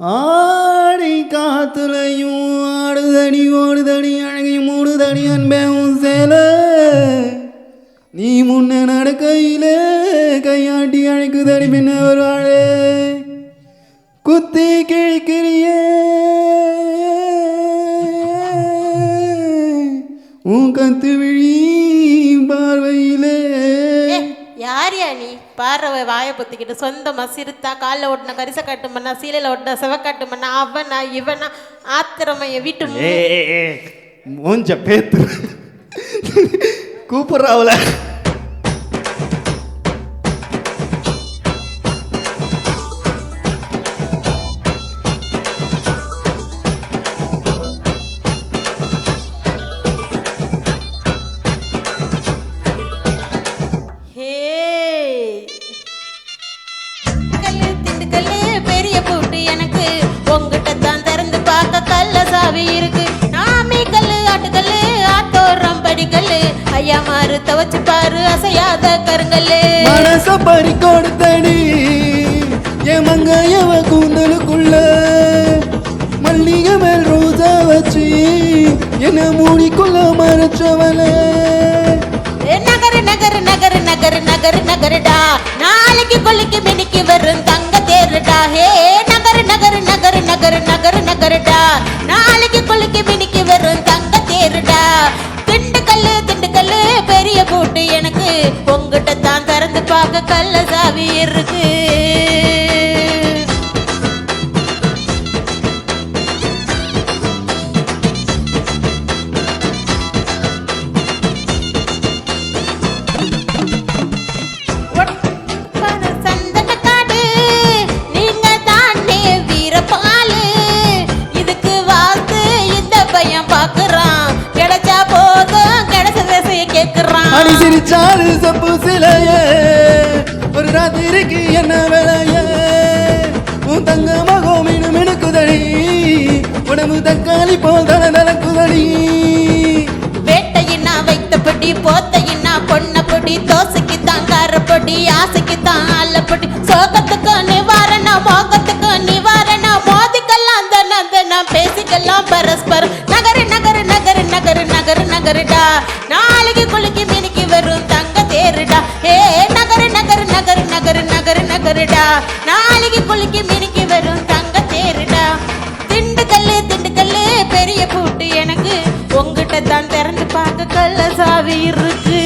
ஆடி காத்துலையும் ஆடுதடி ஓடுதடி அழகி மூடுதடி அன்பேவும் சேல நீ முன்ன நடக்கையிலே கையாட்டி அழைக்குதடி பின்ன வருவாளே குத்தி கிழிக்கிறியே உன் கத்து விழி பார்வையிலே. யாரியா நீ பார்வை வாயை பொத்திக்கிட்டு சொந்தமா சிறுத்தா காலில் ஓட்டின கரிசை காட்டு மண்ணா சீலையில் ஓட்டின செவக்காட்டு மண்ணா அவனா இவனா ஆத்திரமைய வீட்டு மூஞ்ச பேத்து கூப்பிட்றாவுல இருக்கு நாமி கல்லு ஆட்டுக்கல்லு ஆட்டோரம் படிக்கல்லு ஐயா மாறு தவச்சு பாரு அசையாத கருங்கல்லு மனச பறி கொடுத்தடி என் மங்கையவ கூந்தலுக்குள்ள மல்லிகை மேல் ரோசா வச்சு என்ன மூடிக்குள்ள மறைச்சவள நகரு நகரு நகரு நகரு நகரு நகருடா நாளைக்கு கொல்லிக்கு மினிக்கு வரும் தங்க தேருடா ஹே நகரு நகரு நகரு நகரு நகரு நகருடா நாளைக்கு கொல்லிக்கு மினிக்கு வரும் தங்க தேருடா திண்டுக்கல்லு பெரிய பூட்டு எனக்கு உங்ககிட்ட தான் திறந்து பார்க்க கல்ல சாவி இருக்கு. அடி சிரிச்சாரு சப்பு சிலையே ஒரு ராத்திரிக்கு என்ன வேலையே உன் தங்க மகோ மீனு மினுக்குதடி உடம்பு தக்காளி போல் தன நடக்குதடி வேட்டையின்னா வைத்தபடி போத்தையின்னா பொன்னப்படி தோசைக்கு தான் காரப்படி ஆசைக்கு தான் அல்லப்படி சோகத்துக்கு நிவாரணம் மோகத்துக்கு நிவாரணம் மோதிக்கலாம் தன பேசிக்கலாம் பரஸ்பரம் நகரு நகரு நகரு நகரு நகரு நகருடா நாளைக்கு குளிக்கு மினிக்கு வரும் தங்க தேருடா ஏ நகரு நகரு நகரு நகரு நகரு நகருடா நாளைக்கு குளிக்கு மினிக்கு வரும் தங்க தேருடா திண்டுக்கல்லு பெரிய பூட்டு எனக்கு உங்ககிட்ட தான் திறந்து பார்க்க கல்ல சாவி இருக்கு.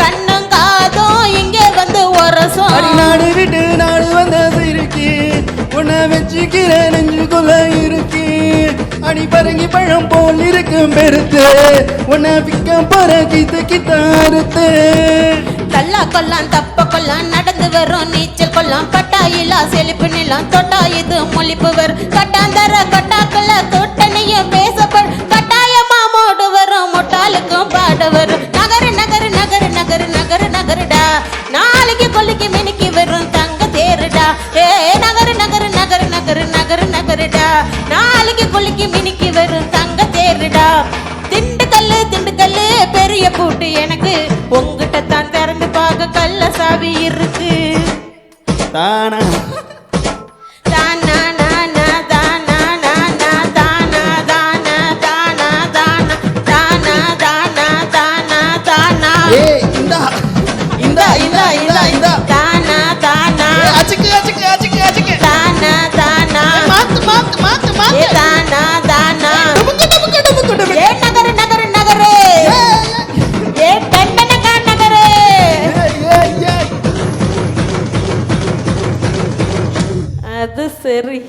கண்ணும் காதும் இங்கே வந்து ஒரசும் நாடு விட்டு நாடு வந்த சிரிக்கி உன்னை வச்சுக்கிற நெஞ்சுக்குள்ள இருக்கு அடி பரங்கி பழம் போல் இருக்கும் பெருத்து உன்னை பிக்கம் போற கித்த அறுத்து கல்லா கொல்லாம் தப்ப கொல்லாம் நடந்து வரும் நீச்சல் கொல்லாம் பட்டாயிலா செழிப்பு நிலம் தொட்டா இது மொழிப்பு வரும் கட்டாந்தர கட்டாக்குள்ள தொட்டனையும் பேசப்படும் கட்டாயமா மோடு வரும் முட்டாளுக்கும் பாட வரும் நகரு நகரு நகரு நகரு நகரு நகருடா நாளைக்கு கொல்லிக்கு மினிக்கு வரும் தங்க தேருடா ஏ நகரு நகரு நகரு நகரு நகரு நகருடா நாளைக்கு கொல்லிக்கு மினிக்கு வரும் தங்க தேருடா திண்டுக்கல்லு பெரிய பூட்டு எனக்கு உங்ககிட்ட தான் திறந்து பார்க்க கல்ல சாவி இருக்கு. தானா அது சரி.